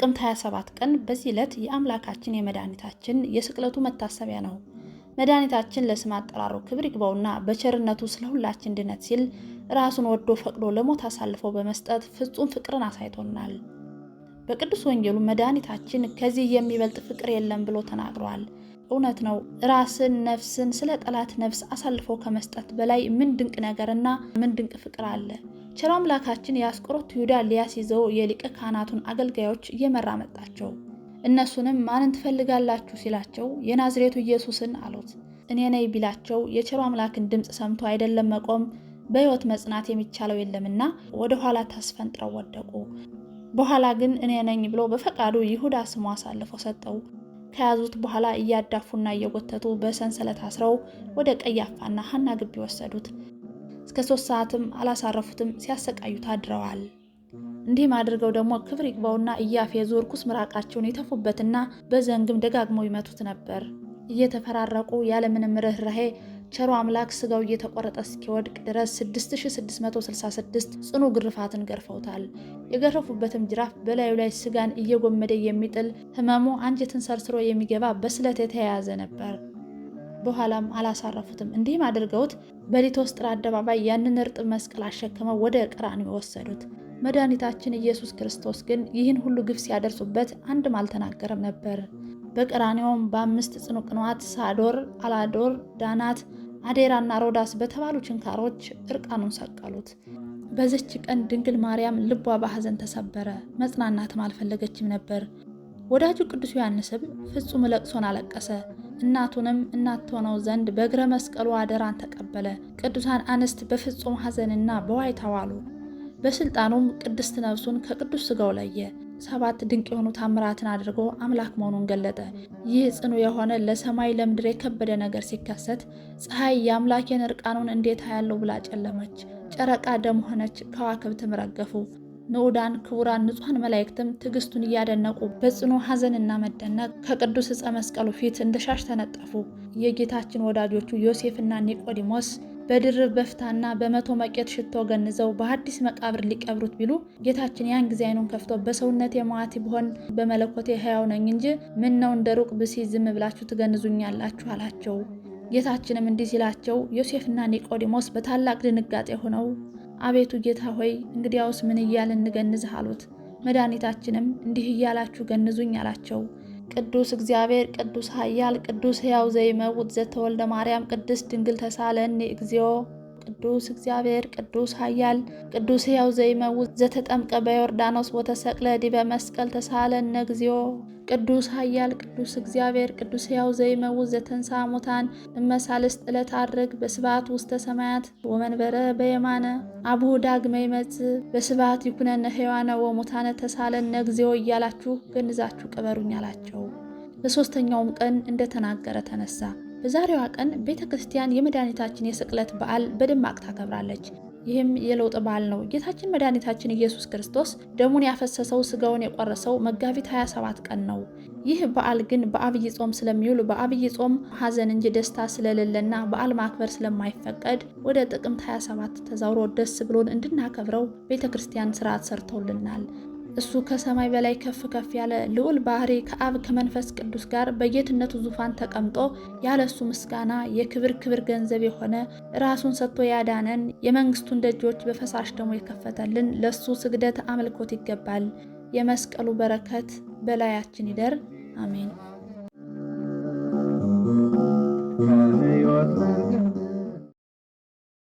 ጥቅምት 27 ቀን በዚህ ዕለት የአምላካችን የመድኃኒታችን የስቅለቱ መታሰቢያ ነው። መድኃኒታችን ለስም አጠራሩ ክብር ይግባውና በቸርነቱ ስለሁላችን ድነት ሲል ራሱን ወዶ ፈቅዶ ለሞት አሳልፎ በመስጠት ፍጹም ፍቅርን አሳይቶናል። በቅዱስ ወንጌሉ መድኃኒታችን ከዚህ የሚበልጥ ፍቅር የለም ብሎ ተናግሯል። እውነት ነው። ራስን ነፍስን ስለ ጠላት ነፍስ አሳልፎ ከመስጠት በላይ ምን ድንቅ ነገርና ምን ድንቅ ፍቅር አለ። ቸር አምላካችን የአስቆሮቱ ይሁዳ ሊያስይዘው የሊቀ ካህናቱን አገልጋዮች እየመራ መጣቸው። እነሱንም ማንን ትፈልጋላችሁ ሲላቸው የናዝሬቱ ኢየሱስን አሉት። እኔ ነኝ ቢላቸው የቸሩ አምላክን ድምፅ ሰምቶ አይደለም መቆም በሕይወት መጽናት የሚቻለው የለምና ወደ ኋላ ተስፈንጥረው ወደቁ። በኋላ ግን እኔ ነኝ ብሎ በፈቃዱ ይሁዳ ስሙ አሳልፎ ሰጠው። ከያዙት በኋላ እያዳፉና እየጎተቱ በሰንሰለት አስረው ወደ ቀያፋና ሐና ግቢ ወሰዱት። እስከ 3 ሰዓትም አላሳረፉትም፣ ሲያሰቃዩት አድረዋል። እንዲህም አድርገው ደግሞ ክብር ይግባውና እያፌዙ ርኩስ ምራቃቸውን ይተፉበትና በዘንግም ደጋግመው ይመቱት ነበር። እየተፈራረቁ ያለምንም ርኅራኄ ቸሩ አምላክ ስጋው እየተቆረጠ እስኪወድቅ ድረስ 6666 ጽኑ ግርፋትን ገርፈውታል። የገረፉበትም ጅራፍ በላዩ ላይ ስጋን እየጎመደ የሚጥል ህመሙ አንጀትን ሰርስሮ የሚገባ በስለት የተያያዘ ነበር። በኋላም አላሳረፉትም። እንዲህም አድርገውት በሊቶስጥራ አደባባይ ያንን እርጥብ መስቀል አሸክመው ወደ ቀራንዮ ወሰዱት። መድኃኒታችን ኢየሱስ ክርስቶስ ግን ይህን ሁሉ ግፍ ሲያደርሱበት አንድም አልተናገረም ነበር። በቀራንዮም በ5 ጽኑ ቅንዋት ሳዶር፣ አላዶር፣ ዳናት፣ አዴራና ሮዳስ በተባሉ ችንካሮች እርቃኑን ሰቀሉት። በዚች ቀን ድንግል ማርያም ልቧ በሐዘን ተሰበረ፣ መጽናናትም አልፈለገችም ነበር። ወዳጁ ቅዱስ ዮሐንስም ፍጹም ለቅሶን አለቀሰ። እናቱንም እናት ትሆነው ዘንድ በእግረ መስቀሉ አደራን ተቀበለ። ቅዱሳን አንስት በፍጹም ሐዘንና በዋይታ ዋሉ። በስልጣኑም ቅድስት ነፍሱን ከቅዱስ ስጋው ለየ። 7 ድንቅ የሆኑ ታምራትን አድርጎ አምላክ መሆኑን ገለጠ። ይህ ጽኑ የሆነ ለሰማይ ለምድር የከበደ ነገር ሲከሰት ፀሐይ የአምላኬን እርቃኑን እንዴት አያለው ብላ ጨለመች። ጨረቃ ደም ሆነች፣ ከዋክብትም ረገፉ። ንዑዳን ክቡራን ንጹሐን መላእክትም ትዕግስቱን እያደነቁ በጽኑ ሐዘንና መደነቅ ከቅዱስ ዕፀ መስቀሉ ፊት እንደ ሻሽ ተነጠፉ። የጌታችን ወዳጆቹ ዮሴፍና ኒቆዲሞስ በድርብ በፍታና በ100 መቄት ሽቶ ገንዘው በሐዲስ መቃብር ሊቀብሩት ቢሉ ጌታችን ያን ጊዜ ዓይኑን ከፍቶ በሰውነቴ መዋቲ ብሆን በመለኮቴ ሕያው ነኝ እንጂ ምን ነው እንደ ሩቅ ብሲ ዝም ብላችሁ ትገንዙኛላችሁ አላቸው። ጌታችንም እንዲህ ሲላቸው ዮሴፍና ኒቆዲሞስ በታላቅ ድንጋጤ ሆነው አቤቱ ጌታ ሆይ እንግዲያውስ ምን እያልን እንገንዝህ አሉት። መድኃኒታችንም እንዲህ እያላችሁ ገንዙኝ አላቸው። ቅዱስ እግዚአብሔር ቅዱስ ኃያል ቅዱስ ሕያው ዘይመውት ዘተወልደ ማርያም ቅድስት ድንግል ተሳለኒ እግዚኦ። ቅዱስ እግዚአብሔር ቅዱስ ኃያል ቅዱስ ሕያው ዘይመውት ዘተጠምቀ በዮርዳኖስ ወተሰቅለ ዲበ መስቀል ተሳለነ እግዚኦ። ቅዱስ ኃያል ቅዱስ እግዚአብሔር ቅዱስ ሕያው ዘይመውት ዘተንሳ ሙታን እመሳልስት ዕለት አድርግ በስብሐት ውስተ ሰማያት ወመንበረ በየማነ አቡሁ ዳግመ ይመጽእ በስብሐት ይኩነነ ሕያዋነ ወሙታነ ተሳለነ እግዚኦ እያላችሁ ገንዛችሁ ቅበሩኝ አላቸው። በ3ኛውም ቀን እንደተናገረ ተነሳ። በዛሬዋ ቀን ቤተ ክርስቲያን የመድኃኒታችን የስቅለት በዓል በደማቅ ታከብራለች። ይህም የለውጥ በዓል ነው። ጌታችን መድኃኒታችን ኢየሱስ ክርስቶስ ደሙን ያፈሰሰው ስጋውን የቆረሰው መጋቢት 27 ቀን ነው። ይህ በዓል ግን በአብይ ጾም ስለሚውል በአብይ ጾም ሐዘን እንጂ ደስታ ስለሌለና በዓል ማክበር ስለማይፈቀድ ወደ ጥቅምት 27 ተዛውሮ ደስ ብሎን እንድናከብረው ቤተ ክርስቲያን ስርዓት ሰርተውልናል። እሱ ከሰማይ በላይ ከፍ ከፍ ያለ ልዑል ባህሪ ከአብ ከመንፈስ ቅዱስ ጋር በጌትነቱ ዙፋን ተቀምጦ ያለሱ ምስጋና የክብር ክብር ገንዘብ የሆነ ራሱን ሰጥቶ ያዳነን የመንግስቱን ደጆች በፈሳሽ ደሙ የከፈተልን ለሱ ስግደት አምልኮት ይገባል። የመስቀሉ በረከት በላያችን ይደር። አሜን።